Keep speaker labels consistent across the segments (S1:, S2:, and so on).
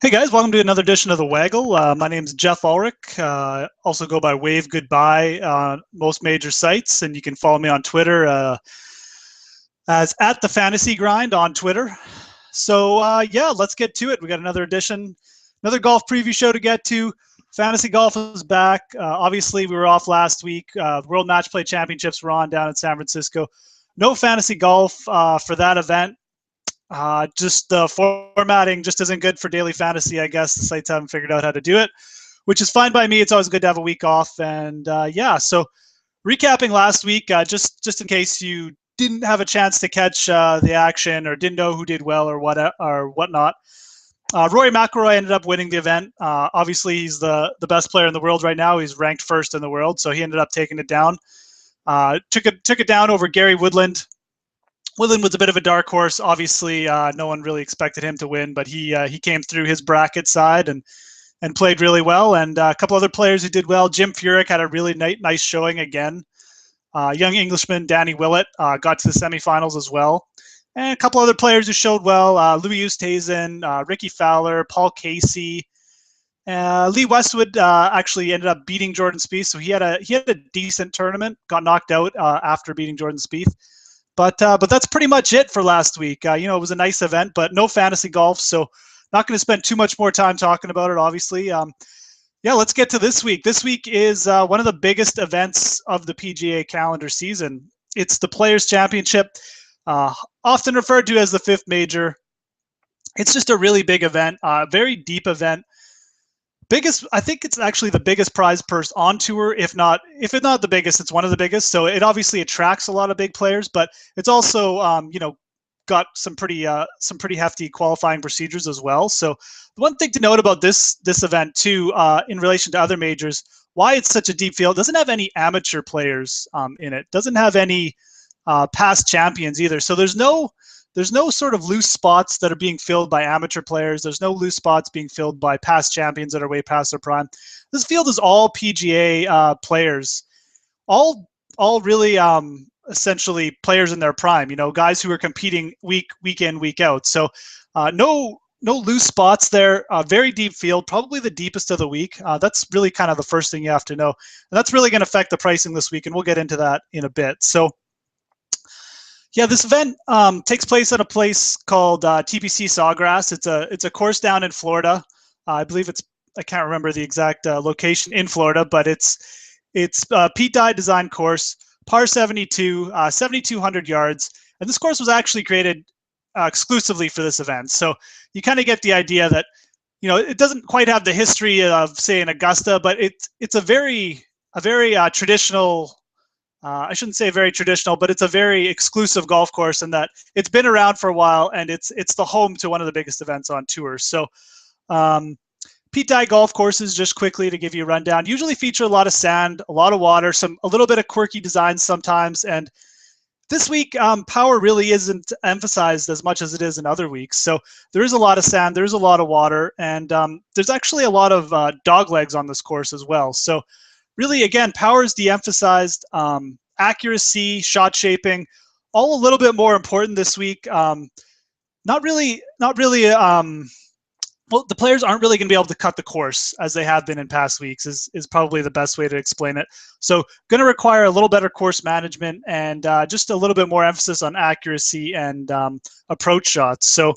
S1: Hey guys, welcome to another edition of the Waggle. My name is Geoff Ulrich. Also go by Wave Goodbye on most major sites, and you can follow me on Twitter as at the Fantasy Grind on Twitter. So yeah, let's get to it. We got another edition, another golf preview show to get to. Fantasy golf is back. Obviously, we were off last week. World Match Play Championships were on down in San Francisco. No fantasy golf for that event. Just the formatting just isn't good for daily fantasy. I guess the sites haven't figured out how to do it, which is fine by me. It's always good to have a week off. And yeah, so recapping last week, just in case you didn't have a chance to catch the action or didn't know who did well or whatnot. Rory McIlroy ended up winning the event. Obviously, he's the best player in the world right now. He's ranked first in the world, so he ended up taking it down. Took it down over Gary Woodland. Woodland was a bit of a dark horse. Obviously, no one really expected him to win, but he came through his bracket side and played really well. And a couple other players who did well. Jim Furyk had a really nice showing again. Young Englishman Danny Willett got to the semifinals as well. And a couple other players who showed well. Louis Oosthuizen, Ricky Fowler, Paul Casey. Lee Westwood actually ended up beating Jordan Spieth, so he had a decent tournament. Got knocked out after beating Jordan Spieth. But that's pretty much it for last week. It was a nice event, but no fantasy golf, so not going to spend too much more time talking about it, obviously. Yeah, let's get to this week. This week is one of the biggest events of the PGA calendar season. It's the Players' Championship, often referred to as the fifth major. It's just a really big event, very deep event. I think it's actually the biggest prize purse on tour, if not the biggest, it's one of the biggest. So it obviously attracts a lot of big players, but it's also got some pretty hefty qualifying procedures as well. So the one thing to note about this event too, in relation to other majors, why it's such a deep field, doesn't have any amateur players in it, doesn't have any past champions either. So there's no sort of loose spots that are being filled by amateur players. There's no loose spots being filled by past champions that are way past their prime. This field is all PGA players, all really essentially players in their prime. Guys who are competing week in, week out. So no loose spots there. Very deep field, probably the deepest of the week. That's really kind of the first thing you have to know, and that's really going to affect the pricing this week, and we'll get into that in a bit. So. Yeah, this event takes place at a place called TPC Sawgrass. It's a course down in Florida. I believe I can't remember the exact location in Florida, but it's Pete Dye designed course, par 72, 7,200 yards, and this course was actually created exclusively for this event. So you kind of get the idea that it doesn't quite have the history of, say, an Augusta, but it's a very traditional. I shouldn't say very traditional, but it's a very exclusive golf course in that it's been around for a while, and it's the home to one of the biggest events on tour. So Pete Dye golf courses, just quickly to give you a rundown, usually feature a lot of sand, a lot of water, a little bit of quirky designs sometimes. And this week, power really isn't emphasized as much as it is in other weeks. So there is a lot of sand, there's a lot of water, and there's actually a lot of dog legs on this course as well. So really, again, power is de-emphasized. Accuracy, shot shaping, all a little bit more important this week. Not really. Well, the players aren't really going to be able to cut the course as they have been in past weeks. Is probably the best way to explain it. So, going to require a little better course management and just a little bit more emphasis on accuracy and approach shots. So,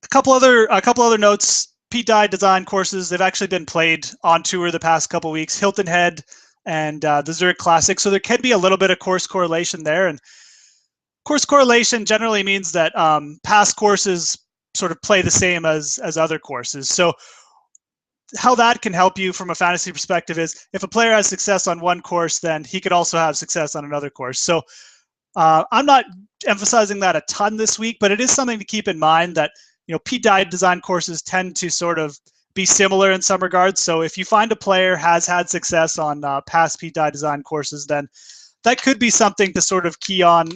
S1: a couple other notes. Pete Dye design courses, they've actually been played on tour the past couple weeks, Hilton Head and the Zurich Classic. So there can be a little bit of course correlation there. And course correlation generally means that past courses sort of play the same as other courses. So how that can help you from a fantasy perspective is if a player has success on one course, then he could also have success on another course. So I'm not emphasizing that a ton this week, but it is something to keep in mind that Pete Dye design courses tend to sort of be similar in some regards. So if you find a player has had success on past Pete Dye design courses, then that could be something to sort of key on.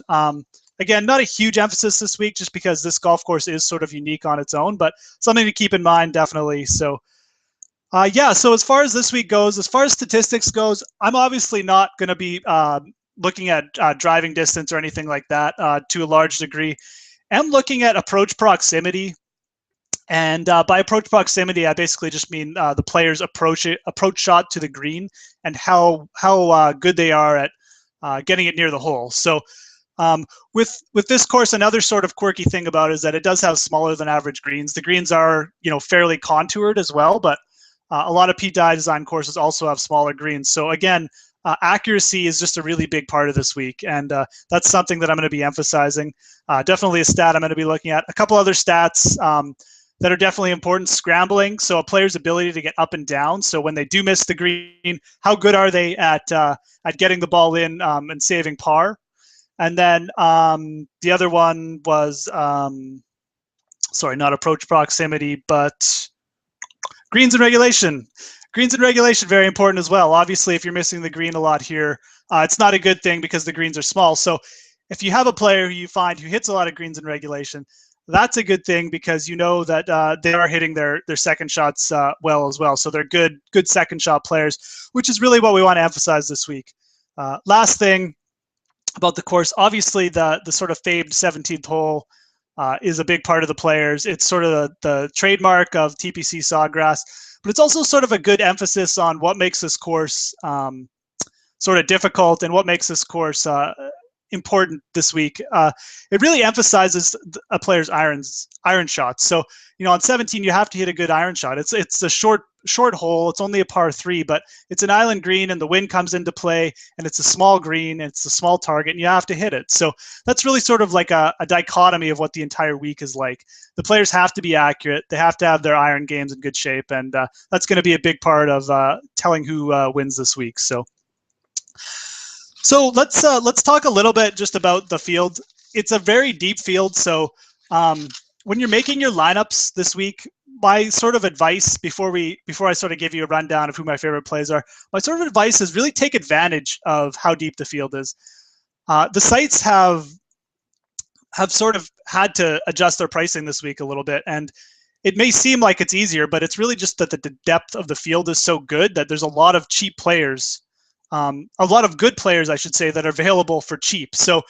S1: Again, not a huge emphasis this week just because this golf course is sort of unique on its own, but something to keep in mind, definitely. So yeah, so as far as this week goes, as far as statistics goes, I'm obviously not going to be looking at driving distance or anything like that to a large degree. am looking at approach proximity. And by approach proximity, I basically just mean the player's approach shot to the green and how good they are at getting it near the hole. So with this course, another sort of quirky thing about it is that it does have smaller than average greens. The greens are fairly contoured as well, but a lot of PDI design courses also have smaller greens. So again, accuracy is just a really big part of this week, and that's something that I'm going to be emphasizing. Definitely a stat I'm going to be looking at. A couple other stats that are definitely important: scrambling, so a player's ability to get up and down. So when they do miss the green, how good are they at getting the ball in and saving par? And then the other one was, sorry, not approach proximity, but greens and regulation. Greens and regulation, very important as well. Obviously, if you're missing the green a lot here, it's not a good thing because the greens are small. So if you have a player who you find who hits a lot of greens in regulation, that's a good thing because you know that they are hitting their second shots well as well. So they're good second shot players, which is really what we want to emphasize this week. Last thing about the course, obviously the sort of famed 17th hole is a big part of the players. It's sort of the trademark of TPC Sawgrass, but it's also sort of a good emphasis on what makes this course sort of difficult and what makes this course important this week. It really emphasizes a player's iron shots. So on 17 you have to hit a good iron shot. It's a short hole. It's only a par 3, but it's an island green and the wind comes into play, and it's a small green and it's a small target and you have to hit it. So that's really sort of like a dichotomy of what the entire week is like. The players have to be accurate. They have to have their iron games in good shape, and that's going to be a big part of telling who wins this week. So let's talk a little bit just about the field. It's a very deep field. So when you're making your lineups this week, my sort of advice before I sort of give you a rundown of who my favorite plays are, my sort of advice is really take advantage of how deep the field is. The sites have sort of had to adjust their pricing this week a little bit, and it may seem like it's easier, but it's really just that the depth of the field is so good that there's a lot of cheap players, a lot of good players, I should say, that are available for cheap. So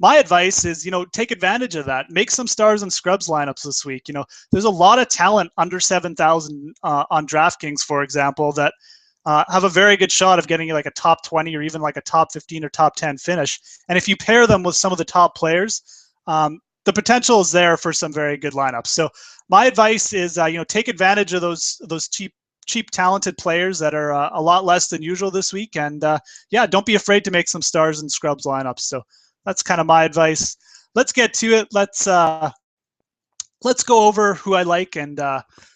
S1: my advice is, take advantage of that. Make some stars and scrubs lineups this week. There's a lot of talent under 7,000 on DraftKings, for example, that have a very good shot of getting like a top 20 or even like a top 15 or top 10 finish. And if you pair them with some of the top players, the potential is there for some very good lineups. So my advice is, take advantage of those cheap talented players that are a lot less than usual this week. And don't be afraid to make some stars and scrubs lineups. So that's kind of my advice. Let's get to it. Let's go over who I like and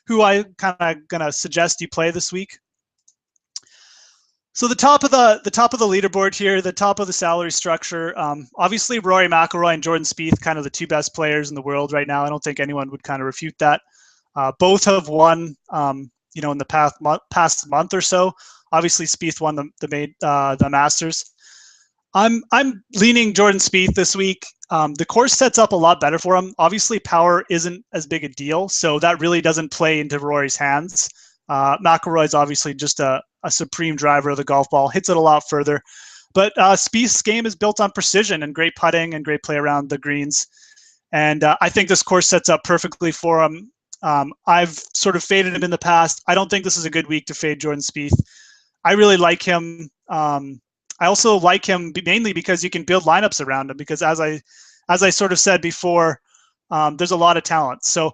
S1: who I kind of gonna suggest you play this week. So the top of the leaderboard here, the top of the salary structure. Obviously, Rory McIlroy and Jordan Spieth, kind of the two best players in the world right now. I don't think anyone would kind of refute that. Both have won, in the past month or so. Obviously, Spieth won the Masters. I'm leaning Jordan Spieth this week. The course sets up a lot better for him. Obviously, power isn't as big a deal, so that really doesn't play into Rory's hands. McIlroy's obviously just a supreme driver of the golf ball, hits it a lot further. But Spieth's game is built on precision and great putting and great play around the greens. And I think this course sets up perfectly for him. I've sort of faded him in the past. I don't think this is a good week to fade Jordan Spieth. I really like him. I also like him mainly because you can build lineups around him, because as I sort of said before, there's a lot of talent. So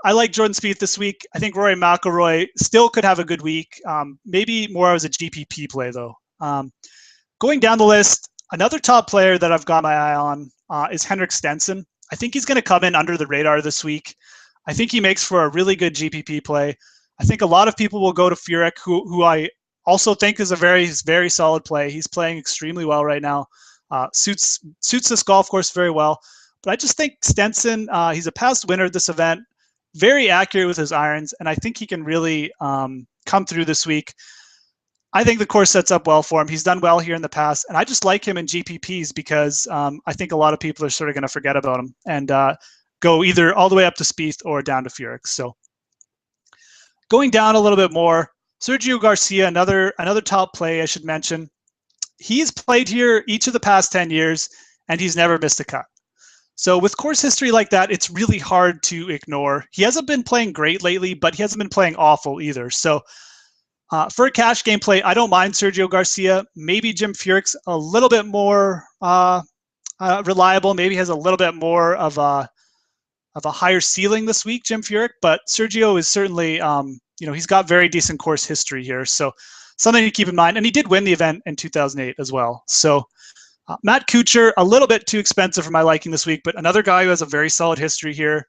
S1: I like Jordan Spieth this week. I think Rory McIlroy still could have a good week. Maybe more as a GPP play though. Going down the list, another top player that I've got my eye on is Henrik Stenson. I think he's going to come in under the radar this week. I think he makes for a really good GPP play. I think a lot of people will go to Furyk, who I also think is a very, very solid play. He's playing extremely well right now. Suits this golf course very well. But I just think Stenson, he's a past winner at this event, very accurate with his irons, and I think he can really come through this week. I think the course sets up well for him. He's done well here in the past, and I just like him in GPPs because I think a lot of people are sort of going to forget about him and go either all the way up to Spieth or down to Furyk. So going down a little bit more, Sergio Garcia, another top play I should mention. He's played here each of the past 10 years, and he's never missed a cut. So with course history like that, it's really hard to ignore. He hasn't been playing great lately, but he hasn't been playing awful either. So for a cash game play, I don't mind Sergio Garcia. Maybe Jim Furyk's a little bit more reliable. Maybe has a little bit more of a higher ceiling this week, Jim Furyk. But Sergio is certainly, he's got very decent course history here. So something to keep in mind. And he did win the event in 2008 as well. So Matt Kuchar, a little bit too expensive for my liking this week, but another guy who has a very solid history here.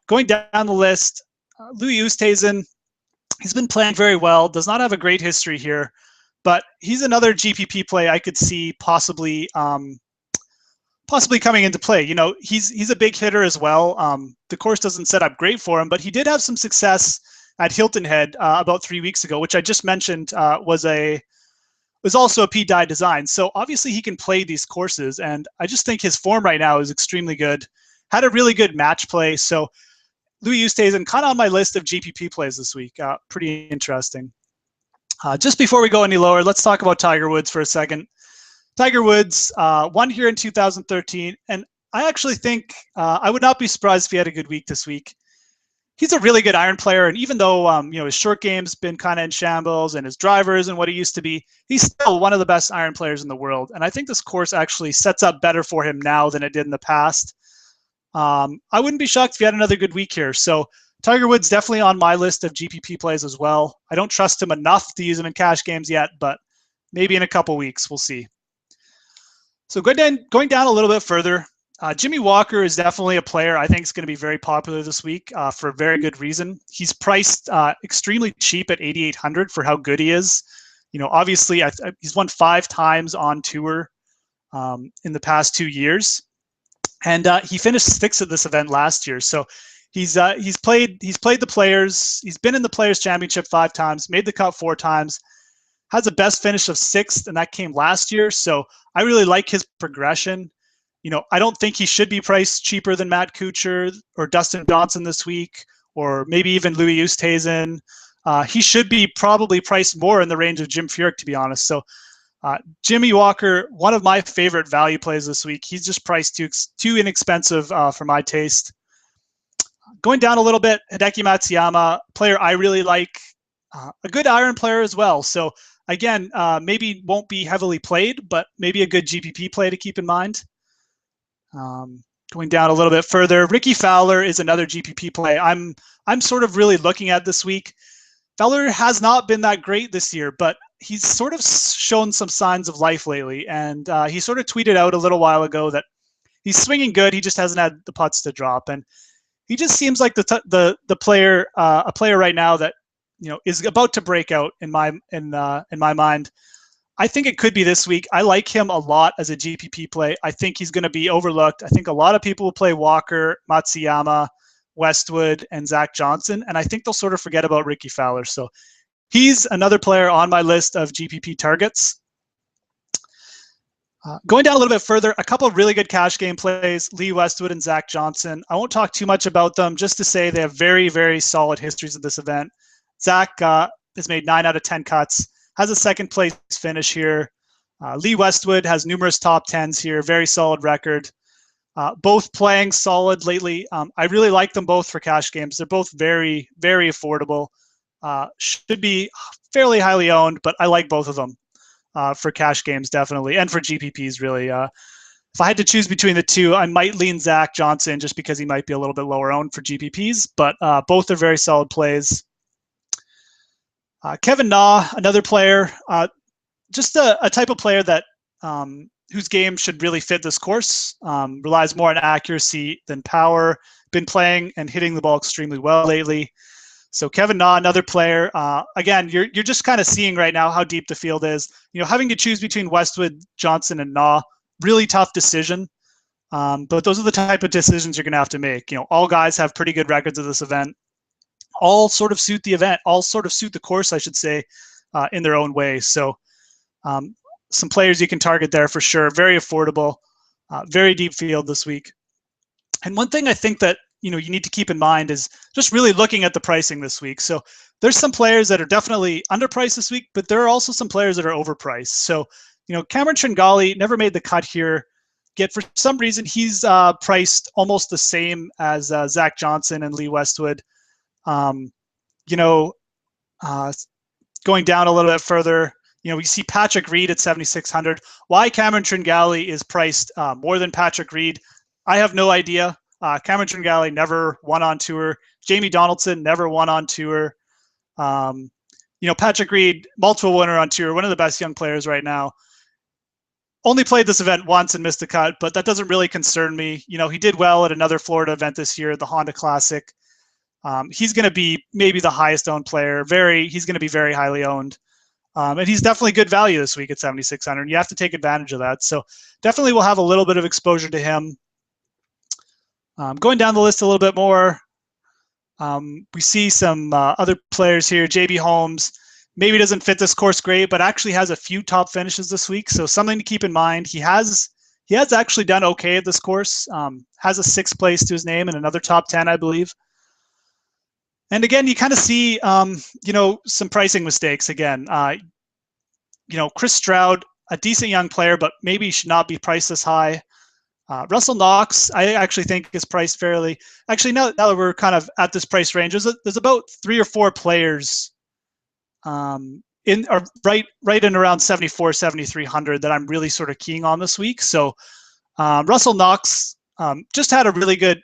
S1: Going down the list, Louis Oosthuizen, he's been playing very well, does not have a great history here, but he's another GPP play I could see possibly coming into play. He's a big hitter as well. The course doesn't set up great for him, but he did have some success at Hilton Head about 3 weeks ago, which I just mentioned was also a P-Dye design. So obviously he can play these courses, and I just think his form right now is extremely good. Had a really good match play. So Louis Oosthuizen kind of on my list of GPP plays this week. Pretty interesting. Just before we go any lower, let's talk about Tiger Woods for a second. Tiger Woods won here in 2013, and I actually think I would not be surprised if he had a good week this week. He's a really good iron player, and even though his short game's been kind of in shambles and his driver isn't what he used to be, he's still one of the best iron players in the world. And I think this course actually sets up better for him now than it did in the past. I wouldn't be shocked if he had another good week here. So Tiger Woods definitely on my list of GPP plays as well. I don't trust him enough to use him in cash games yet, but maybe in a couple weeks, we'll see. So going down a little bit further, Jimmy Walker is definitely a player I think is going to be very popular this week for a very good reason. He's priced extremely cheap at $8,800 for how good he is. Obviously he's won 5 times on tour in the past 2 years, and he finished 6th at this event last year. So he's played the Players. He's been in the Players Championship 5 times, made the cut 4 times. Has a best finish of 6th, and that came last year. So I really like his progression. I don't think he should be priced cheaper than Matt Kuchar or Dustin Johnson this week, or maybe even Louis Oosthuizen. He should be probably priced more in the range of Jim Furyk, to be honest. So Jimmy Walker, one of my favorite value plays this week. He's just priced too inexpensive for my taste. Going down a little bit, Hideki Matsuyama, player I really like, a good iron player as well. So again, maybe won't be heavily played, but maybe a good GPP play to keep in mind. Going down a little bit further, Ricky Fowler is another GPP play I'm sort of really looking at this week. Fowler has not been that great this year, but he's sort of shown some signs of life lately. And he sort of tweeted out a little while ago that he's swinging good. He just hasn't had the putts to drop. And he just seems like the player, a player right now that, is about to break out in my mind. I think it could be this week. I like him a lot as a GPP play. I think he's going to be overlooked. I think a lot of people will play Walker, Matsuyama, Westwood, and Zach Johnson, and I think they'll sort of forget about Ricky Fowler. So he's another player on my list of GPP targets. Going down a little bit further, a couple of really good cash game plays, Lee Westwood and Zach Johnson. I won't talk too much about them, just to say they have very, very solid histories at this event. Zach has made 9 out of 10 cuts, has a second place finish here. Lee Westwood has numerous top 10s here, very solid record. Both playing solid lately. I really like them both for cash games. They're both very, very affordable. Should be fairly highly owned, but I like both of them for cash games, definitely, and for GPPs, really. If I had to choose between the two, I might lean Zach Johnson just because he might be a little bit lower owned for GPPs, but both are very solid plays. Kevin Na, another player, just a type of player that whose game should really fit this course. Relies more on accuracy than power. Been playing and hitting the ball extremely well lately. So Kevin Na, another player. Again, you're just kind of seeing right now how deep the field is. Having to choose between Westwood, Johnson, and Na, really tough decision. But those are the type of decisions you're going to have to make. All guys have pretty good records of this event. All sort of suit the event, all sort of suit the course, I should say, in their own way. So some players you can target there for sure. Very affordable, very deep field this week. And one thing I think that you need to keep in mind is just really looking at the pricing this week. So there's some players that are definitely underpriced this week, but there are also some players that are overpriced. So Cameron Tringali never made the cut here. yet for some reason he's priced almost the same as Zach Johnson and Lee Westwood. You know, going down a little bit further, you know, we see Patrick Reed at 7,600. Why Cameron Tringale is priced more than Patrick Reed, I have no idea. Cameron Tringale never won on tour. Jamie Donaldson never won on tour. You know, Patrick Reed, multiple winner on tour, one of the best young players right now. Only played this event once and missed a cut, but that doesn't really concern me. You know, he did well at another Florida event this year, the Honda Classic. He's going to be maybe the highest owned player. He's going to be very highly owned. And he's definitely good value this week at 7,600. You have to take advantage of that. So definitely we'll have a little bit of exposure to him. Going down the list a little bit more, we see some other players here. JB Holmes maybe doesn't fit this course great, but actually has a few top finishes this week. So something to keep in mind. He has actually done okay at this course. Has a 6th place to his name and another top 10, I believe. And again, you kind of see, you know, some pricing mistakes again. You know, Chris Stroud, a decent young player, but maybe should not be priced this high. Russell Knox, I actually think is priced fairly. Actually, now that we're kind of at this price range, there's about 3 or 4 players right in around 7,300 that I'm really sort of keying on this week. So Russell Knox just had a really good,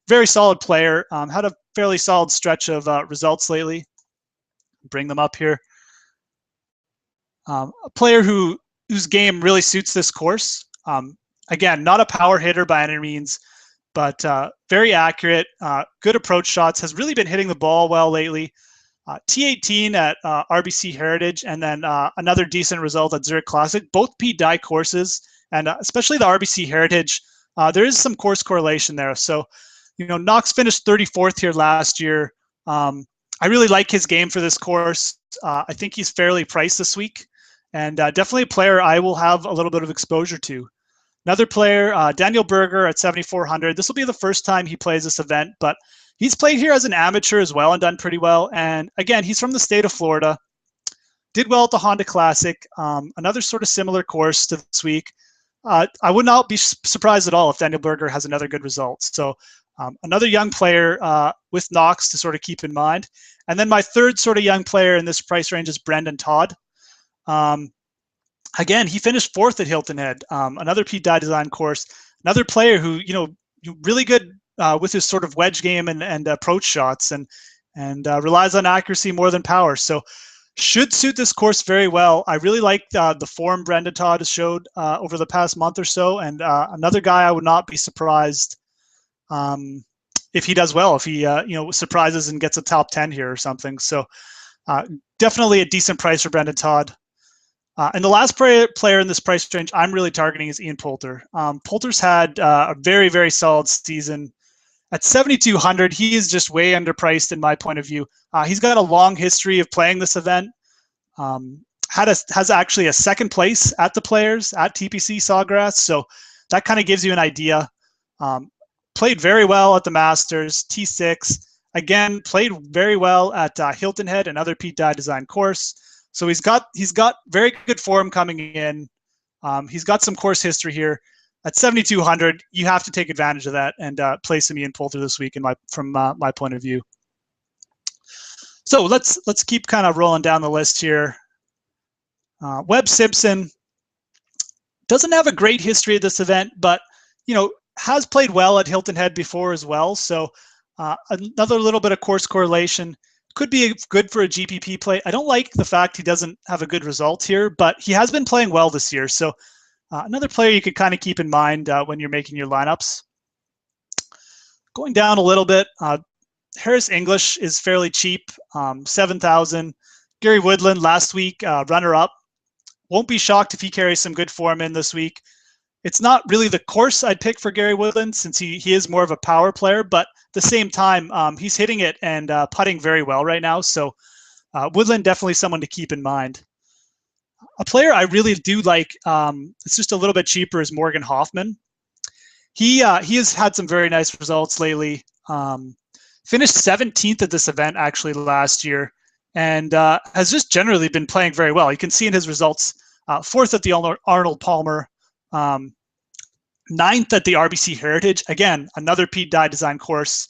S1: very solid player. Had a fairly solid stretch of results lately. Bring them up here. A player whose game really suits this course. Again, not a power hitter by any means, but very accurate, good approach shots, has really been hitting the ball well lately. T18 at RBC Heritage, and then another decent result at Zurich Classic, both Pete Dye courses, and especially the RBC Heritage, there is some course correlation there. So, you know, Knox finished 34th here last year. I really like his game for this course. I think he's fairly priced this week, and definitely a player I will have a little bit of exposure to. Another player, Daniel Berger at 7,400. This will be the first time he plays this event, but he's played here as an amateur as well and done pretty well. And again, he's from the state of Florida. Did well at the Honda Classic. Another sort of similar course to this week. I would not be surprised at all if Daniel Berger has another good result. So another young player with Knox to sort of keep in mind. And then my third sort of young player in this price range is Brendan Todd. Again, he finished 4th at Hilton Head, another Pete Dye design course. Another player who, you know, really good with his sort of wedge game and approach shots, and relies on accuracy more than power. So should suit this course very well. I really like the form Brendan Todd has showed over the past month or so, and another guy I would not be surprised if he does well, if he you know, surprises and gets a top 10 here or something. So definitely a decent price for Brendan Todd. And the last player in this price range I'm really targeting is Ian Poulter. Poulter's had a very, very solid season. At 7,200, he is just way underpriced in my point of view. He's got a long history of playing this event. Has actually a 2nd place at the Players at TPC Sawgrass, so that kind of gives you an idea. Played very well at the Masters, T6. Again, played very well at Hilton Head, another Pete Dye design course. So he's got very good form coming in. He's got some course history here. At 7,200, you have to take advantage of that and play some Ian Poulter this week from my point of view. So let's keep kind of rolling down the list here. Webb Simpson doesn't have a great history at this event, but you know, has played well at Hilton Head before as well. So another little bit of course correlation. Could be good for a GPP play. I don't like the fact he doesn't have a good result here, but he has been playing well this year. So another player you could kind of keep in mind when you're making your lineups. Going down a little bit, Harris English is fairly cheap, 7,000. Gary Woodland last week, runner-up. Won't be shocked if he carries some good form in this week. It's not really the course I'd pick for Gary Woodland since he is more of a power player, but at the same time, he's hitting it and putting very well right now. So Woodland definitely someone to keep in mind. A player I really do like, it's just a little bit cheaper, is Morgan Hoffman. He has had some very nice results lately. Finished 17th at this event actually last year, and has just generally been playing very well. You can see in his results, 4th at the Arnold Palmer. 9th at the RBC Heritage. Again, another Pete Dye design course.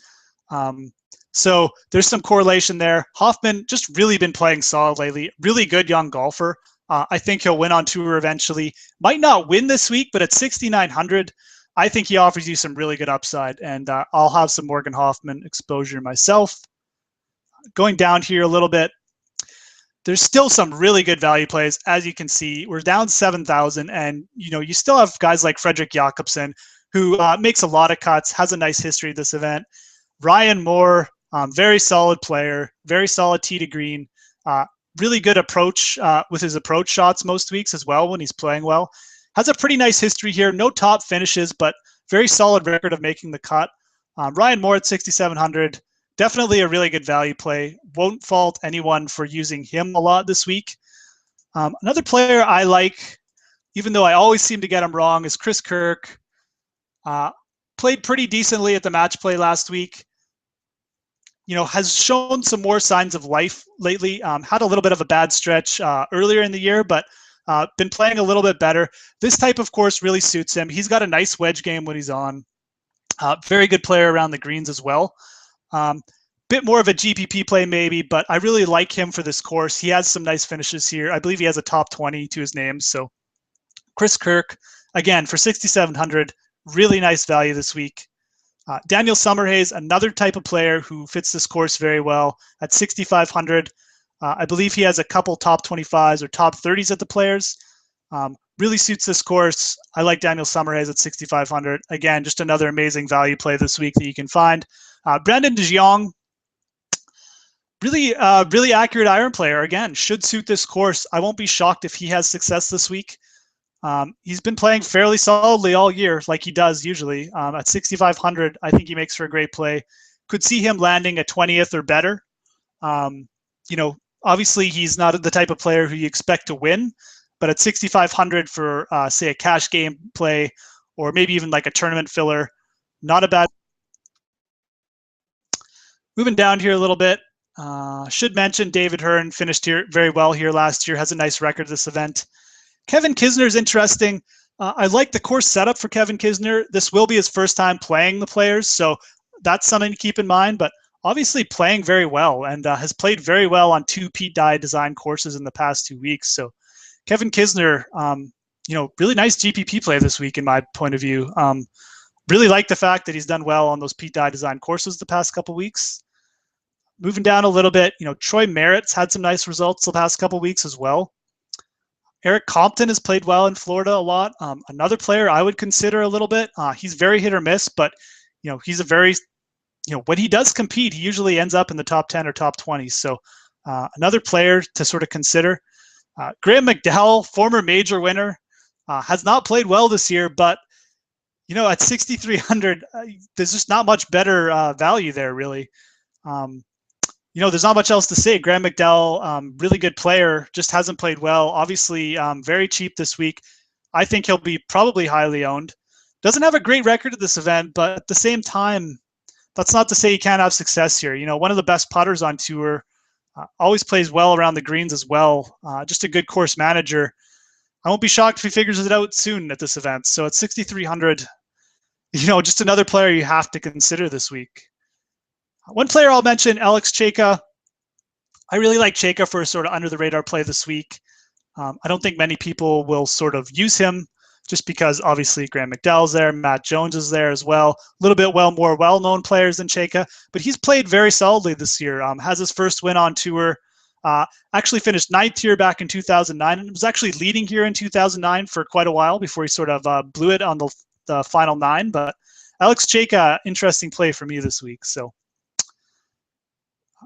S1: So there's some correlation there. Hoffman just really been playing solid lately. Really good young golfer. I think he'll win on tour eventually. Might not win this week, but at 6,900, I think he offers you some really good upside. And I'll have some Morgan Hoffman exposure myself. Going down here a little bit, there's still some really good value plays. As you can see, we're down 7,000, and you still have guys like Frederick Jakobsen, who makes a lot of cuts, has a nice history of this event. Ryan Moore, very solid player, very solid tee to green, really good approach with his approach shots most weeks as well when he's playing well. Has a pretty nice history here. No top finishes, but very solid record of making the cut. Ryan Moore at 6,700. Definitely a really good value play. Won't fault anyone for using him a lot this week. Another player I like, even though I always seem to get him wrong, is Chris Kirk. Played pretty decently at the match play last week. Has shown some more signs of life lately. Had a little bit of a bad stretch earlier in the year, but been playing a little bit better. This type of course really suits him. He's got a nice wedge game when he's on. Very good player around the greens as well. Bit more of a GPP play maybe, but I really like him for this course. He has some nice finishes here. I believe he has a top 20 to his name. So Chris Kirk, again, for 6,700, really nice value this week. Daniel Summerhays, another type of player who fits this course very well at 6,500. I believe he has a couple top 25s or top 30s at the Players. Really suits this course. I like Daniel Summerhays at 6,500. Again, just another amazing value play this week that you can find. Brandon de Jong, really accurate iron player. Again, should suit this course. I won't be shocked if he has success this week. He's been playing fairly solidly all year, like he does usually. At 6,500, I think he makes for a great play. Could see him landing a 20th or better. Obviously he's not the type of player who you expect to win, but at 6,500 for, say, a cash game play, or maybe even like a tournament filler, not a bad. Moving down here a little bit, should mention David Hearn finished here very well here last year, has a nice record this event. Kevin Kisner is interesting. I like the course setup for Kevin Kisner. This will be his first time playing the Players, so that's something to keep in mind, but obviously playing very well and has played very well on 2 Pete Dye design courses in the past 2 weeks. So Kevin Kisner, really nice GPP play this week in my point of view. Really like the fact that he's done well on those Pete Dye design courses the past couple weeks. Moving down a little bit, Troy Merritt's had some nice results the past couple weeks as well. Eric Compton has played well in Florida a lot. Another player I would consider a little bit. He's very hit or miss, but he's a very, when he does compete, he usually ends up in the top 10 or top 20. So another player to sort of consider. Graham McDowell, former major winner, has not played well this year, but at 6,300, there's just not much better value there, really. There's not much else to say. Graham McDowell, really good player, just hasn't played well. Obviously, very cheap this week. I think he'll be probably highly owned. Doesn't have a great record at this event, but at the same time, that's not to say he can't have success here. One of the best putters on tour, always plays well around the greens as well. Just a good course manager. I won't be shocked if he figures it out soon at this event. So at 6,300, just another player you have to consider this week. One player I'll mention, Alex Cheka. I really like Cheka for a sort of under-the-radar play this week. I don't think many people will sort of use him just because obviously Graham McDowell's there, Matt Jones is there as well. A little bit more well-known players than Cheka, but he's played very solidly this year. Has his first win on tour. Actually finished 9th here back in 2009 and was actually leading here in 2009 for quite a while before he sort of blew it on the final 9. But Alex Cheka, interesting play for me this week. So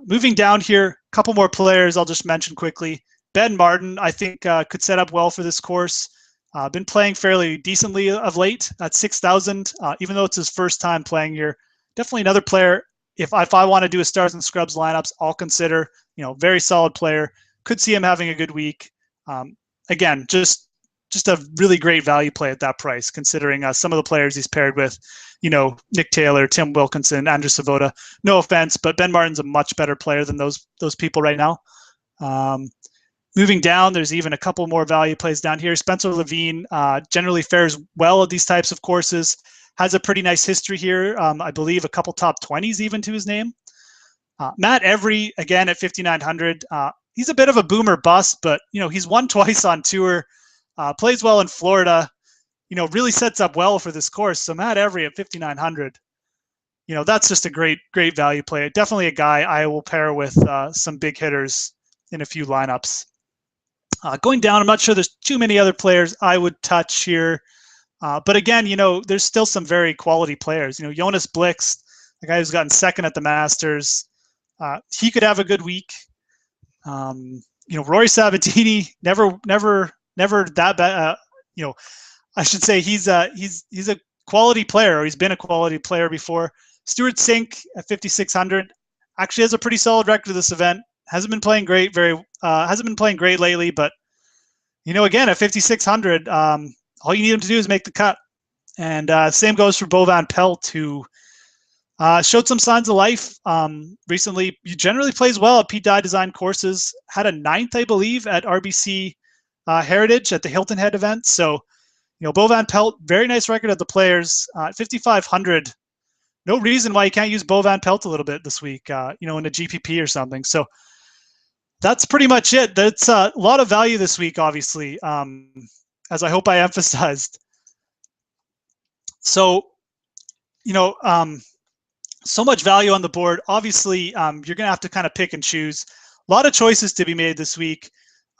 S1: moving down here, a couple more players I'll just mention quickly. Ben Martin, I think, could set up well for this course. Been playing fairly decently of late at 6,000, even though it's his first time playing here. Definitely another player, if I want to do a stars and scrubs lineups, I'll consider, very solid player. Could see him having a good week. Again, just a really great value play at that price, considering some of the players he's paired with, Nick Taylor, Tim Wilkinson, Andrew Savoda. No offense, but Ben Martin's a much better player than those people right now. Moving down, there's even a couple more value plays down here. Spencer Levine generally fares well at these types of courses. Has a pretty nice history here. I believe a couple top 20s even to his name. Matt Every, again, at 5,900. He's a bit of a boomer bust, but, he's won twice on tour, plays well in Florida, really sets up well for this course. So Matt Every at 5,900, that's just a great value play. Definitely a guy I will pair with some big hitters in a few lineups. Going down, I'm not sure there's too many other players I would touch here. But again, there's still some very quality players. Jonas Blixt, the guy who's gotten second at the Masters, he could have a good week. Rory Sabatini, never that bad. I should say he's a quality player, or he's been a quality player before. Stuart Sink at 5,600 actually has a pretty solid record of this event. Hasn't been playing great lately, but again at 5,600, all you need him to do is make the cut. And same goes for Bo Van Pelt, who showed some signs of life recently. He generally plays well at Pete Dye Design courses. Had a 9th, I believe, at RBC Heritage at the Hilton Head event. So, Bo Van Pelt, very nice record at the Players. 5,500. No reason why you can't use Bo Van Pelt a little bit this week, in a GPP or something. So that's pretty much it. That's a lot of value this week, obviously, as I hope I emphasized. So, so much value on the board. Obviously, you're going to have to kind of pick and choose. A lot of choices to be made this week,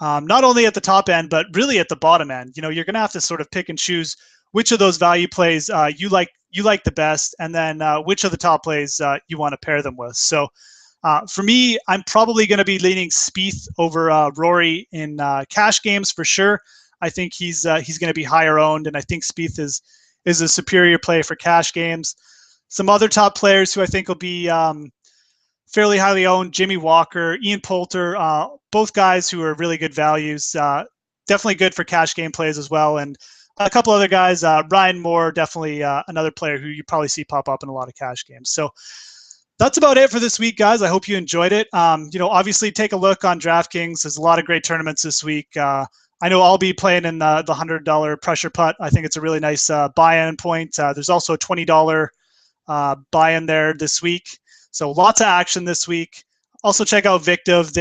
S1: not only at the top end, but really at the bottom end. You're going to have to sort of pick and choose which of those value plays you like the best, and then which of the top plays you want to pair them with. So for me, I'm probably going to be leaning Spieth over Rory in cash games for sure. I think he's going to be higher owned, and I think Spieth is a superior play for cash games. Some other top players who I think will be fairly highly owned: Jimmy Walker, Ian Poulter, both guys who are really good values. Definitely good for cash game plays as well. And a couple other guys, Ryan Moore, definitely another player who you probably see pop up in a lot of cash games. So that's about it for this week, guys. I hope you enjoyed it. Obviously take a look on DraftKings. There's a lot of great tournaments this week. I know I'll be playing in the $100 pressure putt. I think it's a really nice buy-in point. There's also a $20 buy-in there this week. So lots of action this week. Also check out Victiv.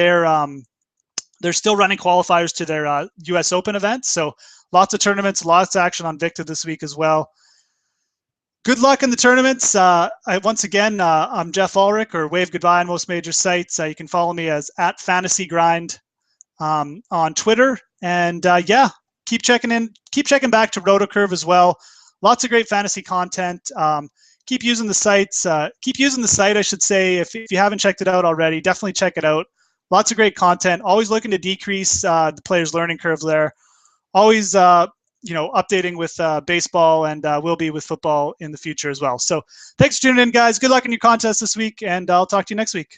S1: They're still running qualifiers to their US Open event. So lots of tournaments, lots of action on Victiv this week as well. Good luck in the tournaments. Once again, I'm Geoff Ulrich, or Wave Goodbye on most major sites. You can follow me as @FantasyGrind on Twitter. And keep checking back to RotoCurve as well. Lots of great fantasy content. Keep using the sites. Keep using the site, I should say. If you haven't checked it out already, definitely check it out. Lots of great content. Always looking to decrease the player's learning curve there. Always, updating with baseball, and will be with football in the future as well. So thanks for tuning in, guys. Good luck in your contest this week, and I'll talk to you next week.